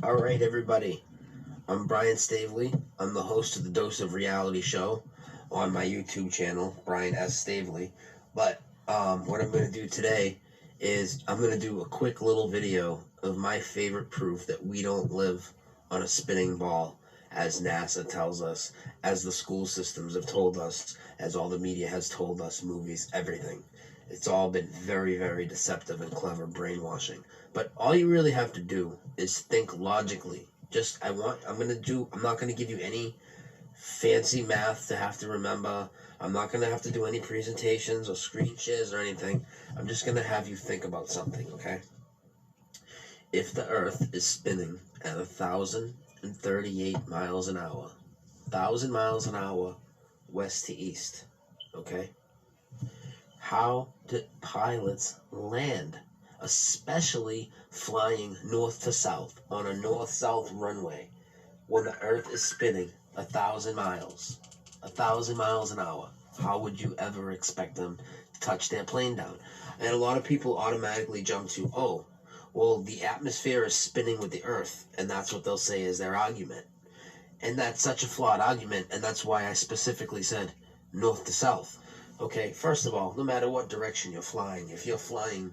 All right, everybody. I'm Brian Staveley. I'm the host of the Dose of Reality show on my YouTube channel, Brian S. Staveley. But what I'm going to do today is I'm going to do a quick little video of my favorite proof that we don't live on a spinning ball, as NASA tells us, as the school systems have told us, as all the media has told us, movies, everything. It's all been very, very deceptive and clever brainwashing. But all you really have to do is think logically. I'm not going to give you any fancy math to have to remember. I'm not going to have to do any presentations or screen shares or anything. I'm just going to have you think about something, okay? If the Earth is spinning at 1,038 miles an hour, 1,000 miles an hour west to east, okay? How do pilots land, especially flying north to south on a north-south runway when the Earth is spinning 1,000 miles an hour? How would you ever expect them to touch their plane down? And a lot of people automatically jump to, oh, well, the atmosphere is spinning with the Earth, and that's what they'll say is their argument. And that's such a flawed argument, and that's why I specifically said north to south. Okay, first of all, no matter what direction you're flying, if you're flying,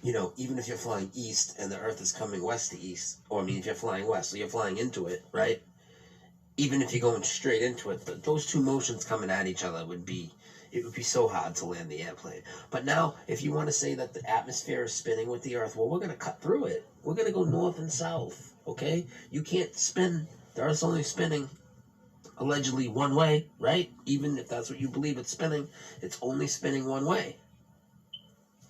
even if you're flying east and the Earth is coming west to east, if you're flying west, so you're flying into it, right? Even if you're going straight into it, those two motions coming at each other would be so hard to land the airplane. But now, if you want to say that the atmosphere is spinning with the Earth, well, we're going to cut through it. We're going to go north and south, okay? You can't spin. The Earth's only spinning allegedly one way, right? Even if that's what you believe it's spinning, it's only spinning one way.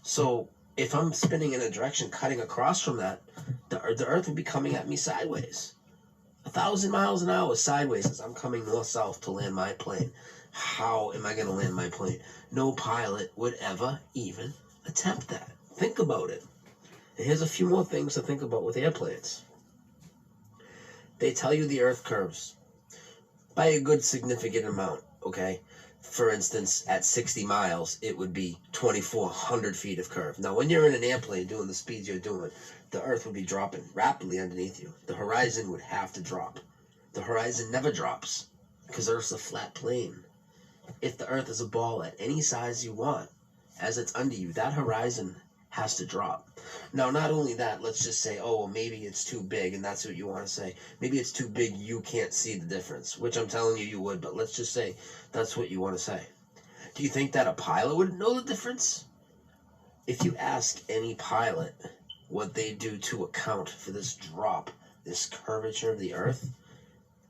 So if I'm spinning in a direction cutting across from that, the Earth would be coming at me sideways. 1,000 miles an hour sideways as I'm coming north-south to land my plane. How am I going to land my plane? No pilot would ever even attempt that. Think about it. And here's a few more things to think about with airplanes. They tell you the Earth curves by a good significant amount, okay? For instance, at 60 miles, it would be 2,400 feet of curve. Now, when you're in an airplane doing the speeds you're doing, the Earth would be dropping rapidly underneath you. The horizon would have to drop. The horizon never drops because Earth's a flat plane. If the Earth is a ball at any size you want, as it's under you, that horizon has to drop. Now, not only that, let's just say, oh, well, maybe it's too big, and that's what you want to say. Maybe it's too big, you can't see the difference, which I'm telling you would, but let's just say that's what you want to say. Do you think that a pilot would know the difference? If you ask any pilot what they do to account for this drop, this curvature of the Earth,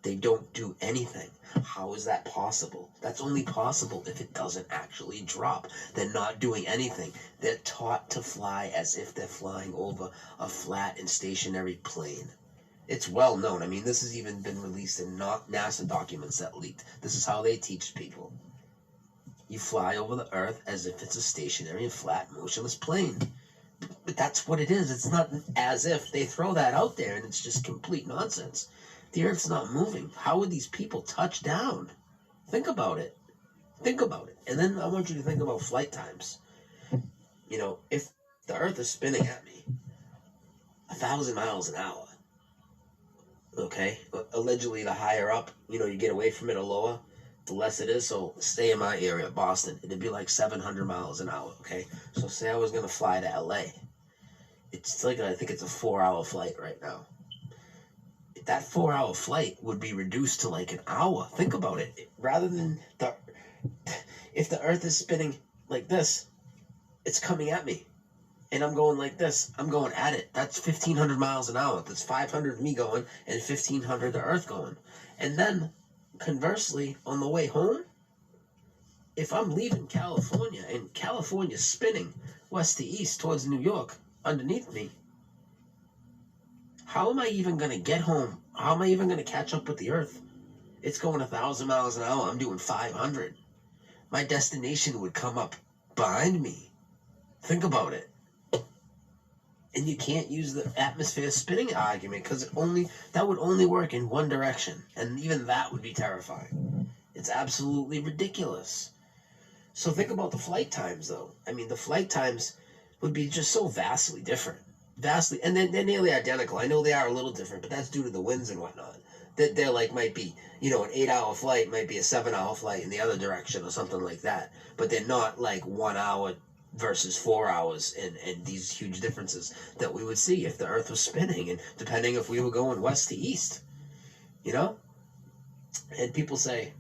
they don't do anything. How is that possible? That's only possible if it doesn't actually drop. They're not doing anything. They're taught to fly as if they're flying over a flat and stationary plane. It's well known. This has even been released in NASA documents that leaked. This is how they teach people. You fly over the Earth as if it's a stationary and flat, motionless plane. But that's what it is. It's not as if. They throw that out there, and it's just complete nonsense. The Earth's not moving. How would these people touch down? Think about it. Think about it. And then I want you to think about flight times. If the Earth is spinning at me 1,000 miles an hour, okay? Allegedly, the higher up, you get away from it or lower, the less it is. So stay in my area, Boston. It'd be like 700 miles an hour, okay? So say I was going to fly to LA. It's like, I think it's a 4-hour flight right now. That 4-hour flight would be reduced to like an hour. Think about it. Rather than if the Earth is spinning like this, it's coming at me. And I'm going like this. I'm going at it. That's 1,500 miles an hour. That's 500 me going and 1,500 the Earth going. And then, conversely, on the way home, if I'm leaving California and California's spinning west to east towards New York underneath me, how am I even going to get home? How am I even going to catch up with the Earth? It's going 1,000 miles an hour. I'm doing 500. My destination would come up behind me. Think about it. And you can't use the atmosphere spinning argument because that would only work in one direction. And even that would be terrifying. It's absolutely ridiculous. So think about the flight times, though. The flight times would be just so vastly different. vastly, and then they're nearly identical. I know they are a little different, but that's due to the winds and whatnot. That they're like, might be, an 8 hour flight might be a 7 hour flight in the other direction or something like that. But they're not like 1 hour versus 4 hours, and these huge differences that we would see if the Earth was spinning, and depending if we were going west to east, you know. And people say,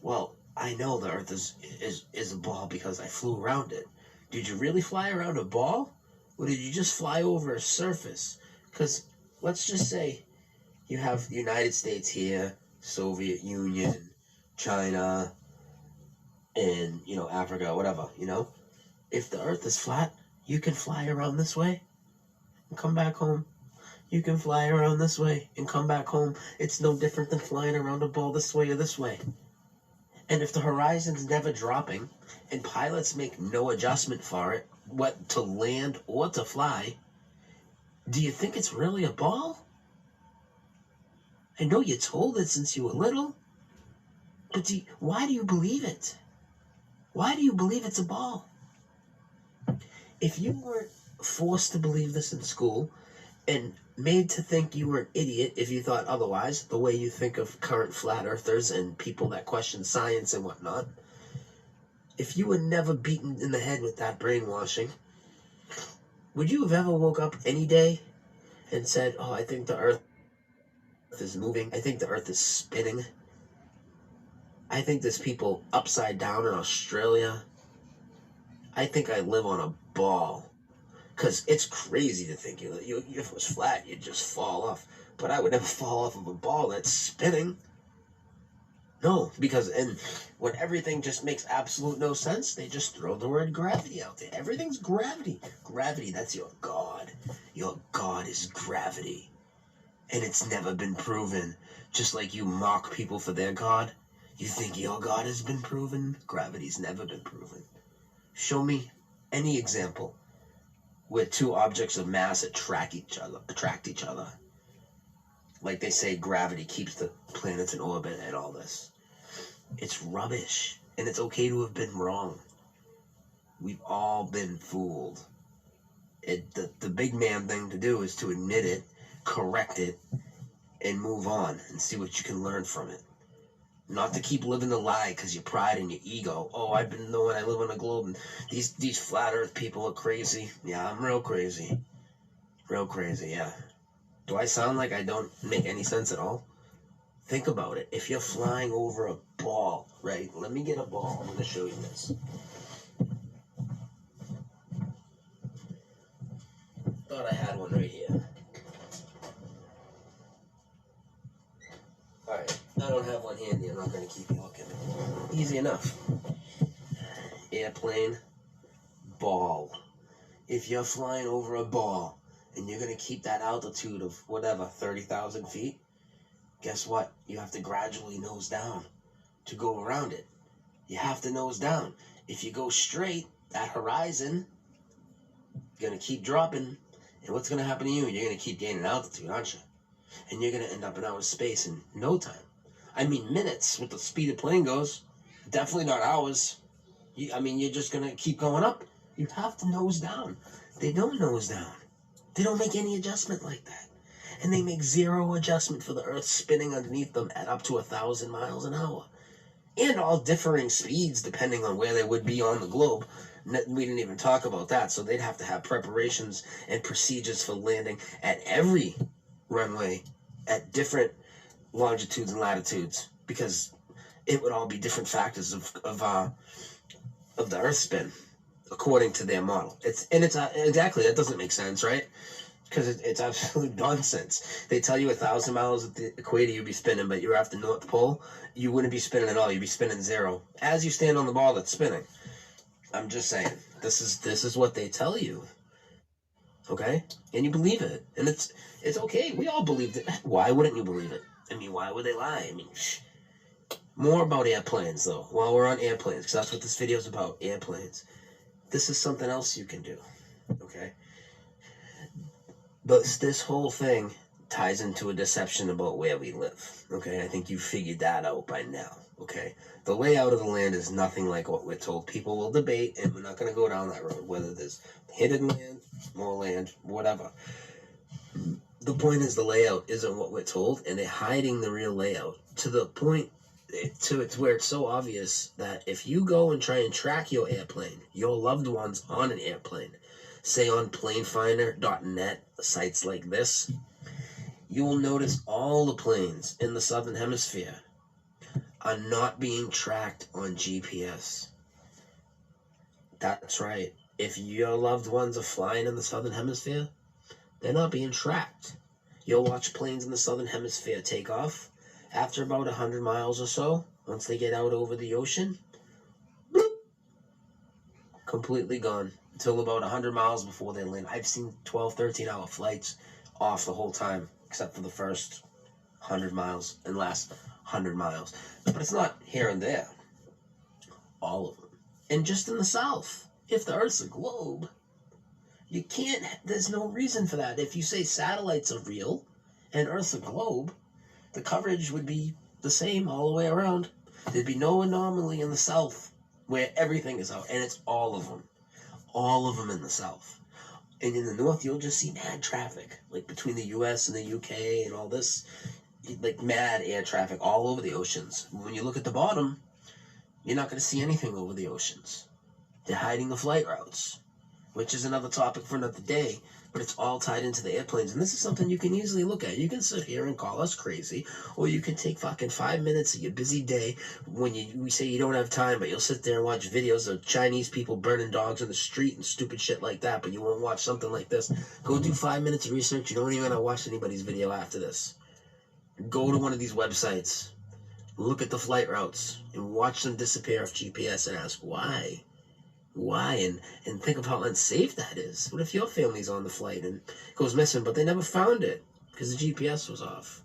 well, I know the Earth is a ball because I flew around it. Did you really fly around a ball? Or did you just fly over a surface? Because let's just say you have the United States here, Soviet Union, China, and, Africa, whatever, If the Earth is flat, you can fly around this way and come back home. You can fly around this way and come back home. It's no different than flying around a ball this way or this way. And if the horizon's never dropping and pilots make no adjustment for it, what to land or to fly, do you think it's really a ball? I know you're told it since you were little, but why do you believe it? Why do you believe it's a ball? If you weren't forced to believe this in school and made to think you were an idiot if you thought otherwise, the way you think of current flat earthers and people that question science and whatnot, if you were never beaten in the head with that brainwashing, would you have ever woke up any day and said, oh, I think the Earth is moving, I think the Earth is spinning, I think there's people upside down in Australia, I think I live on a ball? Because it's crazy to think if it was flat, you'd just fall off. But I would never fall off of a ball that's spinning. No, because when everything just makes absolute no sense, they just throw the word gravity out there. Everything's gravity. Gravity, that's your God. Your God is gravity. And it's never been proven. Just like you mock people for their God, you think your God has been proven? Gravity's never been proven. Show me any example where two objects of mass attract each other. Like they say gravity keeps the planets in orbit and all this. It's rubbish. And it's okay to have been wrong. We've all been fooled. The big man thing to do is to admit it, correct it, and move on and see what you can learn from it. Not to keep living the lie because your pride and your ego. Oh, I've been knowing I live on a globe and these flat earth people are crazy. Yeah, I'm real crazy. Real crazy, yeah. Do I sound like I don't make any sense at all? Think about it. If you're flying over a ball, right? Let me get a ball. I'm going to show you this. Thought I had one right here. Alright, I don't have one handy. I'm not going to keep you looking. Easy enough. Airplane, ball. If you're flying over a ball and you're going to keep that altitude of whatever, 30,000 feet, guess what? You have to gradually nose down to go around it. You have to nose down. If you go straight, that horizon, you're going to keep dropping. And what's going to happen to you? You're going to keep gaining altitude, aren't you? And you're going to end up in outer space in no time. I mean, minutes with the speed a plane goes. Definitely not hours. You're just going to keep going up. You have to nose down. They don't nose down. They don't make any adjustment like that. And they make zero adjustment for the Earth spinning underneath them at up to 1,000 miles an hour. And all differing speeds depending on where they would be on the globe. We didn't even talk about that. So they'd have to have preparations and procedures for landing at every runway at different longitudes and latitudes, because it would all be different factors of the Earth spin according to their model. It's exactly, that doesn't make sense, right? Because it's absolute nonsense. They tell you 1,000 miles at the equator you'd be spinning, but you're after North Pole, you wouldn't be spinning at all. You'd be spinning zero as you stand on the ball that's spinning. I'm just saying, this is what they tell you. Okay? And you believe it. And it's okay. We all believed it. Why wouldn't you believe it? I mean, why would they lie? I mean, More about airplanes, though, while we're on airplanes, because that's what this video is about, airplanes. This is something else you can do, okay? But this whole thing ties into a deception about where we live. Okay, I think you figured that out by now. Okay, the layout of the land is nothing like what we're told. People will debate, and we're not going to go down that road, whether there's hidden land, more land, whatever. The point is the layout isn't what we're told, and they're hiding the real layout to the point to it's where it's so obvious that if you go and try and track your airplane, your loved ones on an airplane, say on planefinder.net, sites like this, you will notice all the planes in the southern hemisphere are not being tracked on GPS. That's right. If your loved ones are flying in the southern hemisphere, they're not being tracked. You'll watch planes in the southern hemisphere take off. After about 100 miles or so, once they get out over the ocean, bloop, completely gone until about 100 miles before they land. I've seen 12, 13-hour flights off the whole time, except for the first 100 miles and last 100 miles. But it's not here and there. All of them. And just in the south, if the Earth's a globe, you can't, there's no reason for that. If you say satellites are real and Earth's a globe, the coverage would be the same all the way around. There'd be no anomaly in the south where everything is out, and it's all of them. All of them in the south. And in the north, you'll just see mad traffic, like between the US and the UK and all this, like mad air traffic all over the oceans. When you look at the bottom, you're not going to see anything over the oceans. They're hiding the flight routes, which is another topic for another day, but it's all tied into the airplanes. And this is something you can easily look at. You can sit here and call us crazy, or you can take fucking 5 minutes of your busy day when we say you don't have time, but you'll sit there and watch videos of Chinese people burning dogs in the street and stupid shit like that, but you won't watch something like this. Go do 5 minutes of research. You don't even want to watch anybody's video after this. Go to one of these websites, look at the flight routes, and watch them disappear off GPS and ask why. Why? And think of how unsafe that is. What if your family's on the flight and goes missing, but they never found it because the GPS was off?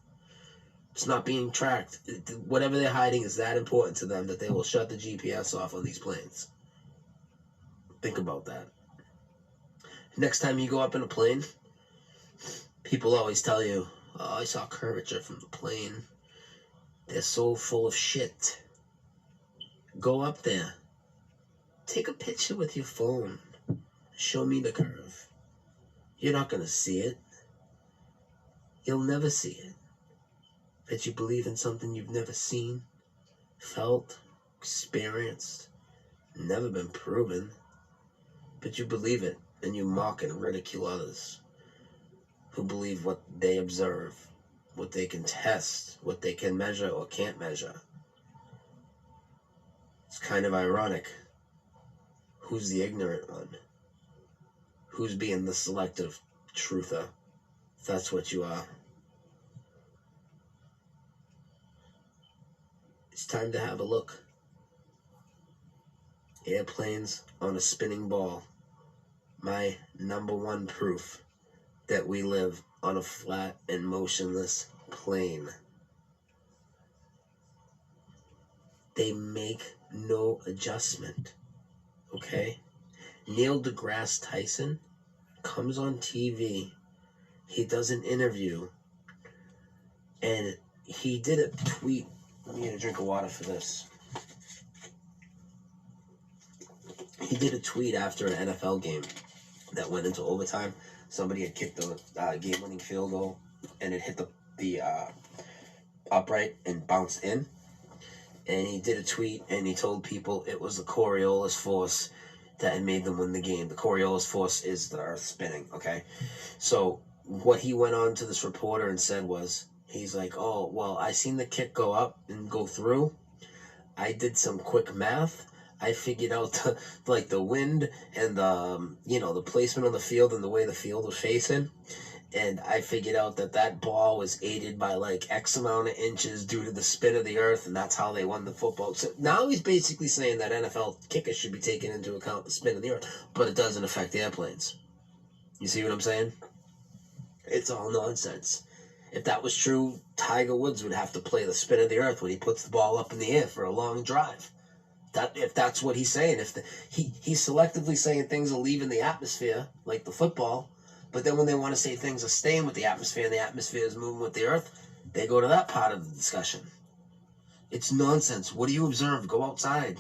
It's not being tracked. Whatever they're hiding is that important to them that they will shut the GPS off on these planes. Think about that. Next time you go up in a plane, people always tell you, oh, I saw curvature from the plane. They're so full of shit. Go up there. Take a picture with your phone. Show me the curve. You're not going to see it. You'll never see it. But you believe in something you've never seen, felt, experienced, never been proven. But you believe it, and you mock and ridicule others who believe what they observe, what they can test, what they can measure or can't measure. It's kind of ironic. Who's the ignorant one? Who's being the selective truther? If that's what you are. It's time to have a look. Airplanes on a spinning ball. My number one proof that we live on a flat and motionless plane. They make no adjustment. Okay? Neil deGrasse Tyson comes on TV. He does an interview. And he did a tweet. I need a drink of water for this. He did a tweet after an NFL game that went into overtime. Somebody had kicked the game-winning field goal, and it hit the upright and bounced in. And he did a tweet, and he told people it was the Coriolis force that had made them win the game. The Coriolis force is the Earth spinning, okay? So what he went on to this reporter and said was, he's like, oh, well, I seen the kick go up and go through. I did some quick math. I figured out the wind and the placement on the field and the way the field was facing. And I figured out that ball was aided by X amount of inches due to the spin of the earth, and that's how they won the football. So now he's basically saying that NFL kickers should be taking into account the spin of the earth, but it doesn't affect airplanes. You see what I'm saying? It's all nonsense. If that was true, Tiger Woods would have to play the spin of the earth when he puts the ball up in the air for a long drive. If that's what he's saying, he's selectively saying things are leaving the atmosphere, like the football, But then when they want to say things are staying with the atmosphere and the atmosphere is moving with the earth, they go to that part of the discussion. It's nonsense. What do you observe? Go outside.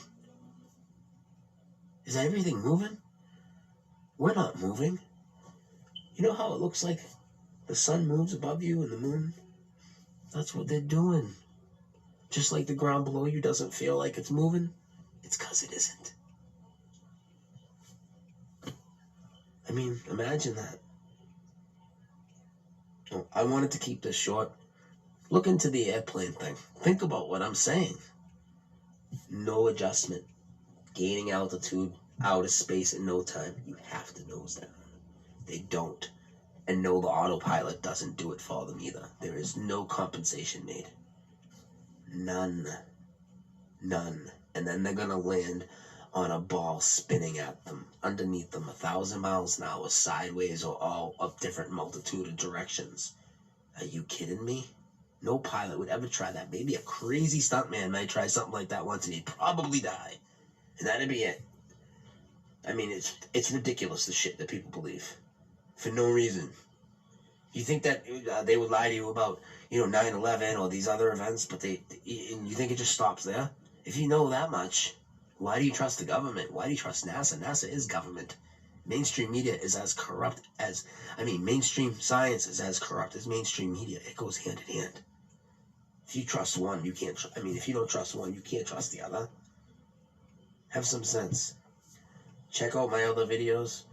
Is everything moving? We're not moving. You know how it looks like the sun moves above you and the moon? That's what they're doing. Just like the ground below you doesn't feel like it's moving, it's because it isn't. I mean, imagine that. I wanted to keep this short. Look into the airplane thing. Think about what I'm saying. No adjustment. Gaining altitude, out of space in no time. You have to nose down. They don't. And no, the autopilot doesn't do it for them either. There is no compensation made. None. And then they're going to land on a ball spinning at them, underneath them, 1,000 miles an hour, sideways or all up different multitude of directions. Are you kidding me? No pilot would ever try that. Maybe a crazy stuntman might try something like that once and he'd probably die. And that'd be it. I mean, it's ridiculous, the shit that people believe. For no reason. You think that they would lie to you about, 9/11 or these other events, but and you think it just stops there? If you know that much, why do you trust the government? Why do you trust NASA? NASA is government. Mainstream media is as corrupt as, mainstream science is as corrupt as mainstream media. It goes hand in hand. If you trust one, you can't, if you don't trust one, you can't trust the other. Have some sense. Check out my other videos.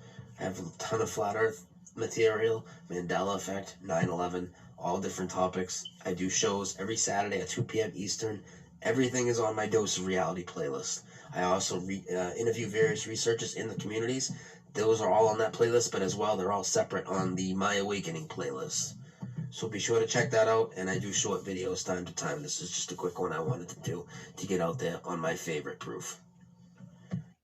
I have a ton of flat earth material, Mandela effect, 9/11, all different topics. I do shows every Saturday at 2 p.m. Eastern. Everything is on my Dose of Reality playlist. I also interview various researchers in the communities. Those are all on that playlist, but as well, they're all separate on the My Awakening playlist. So be sure to check that out, and I do short videos time to time. This is just a quick one I wanted to do to get out there on my favorite proof.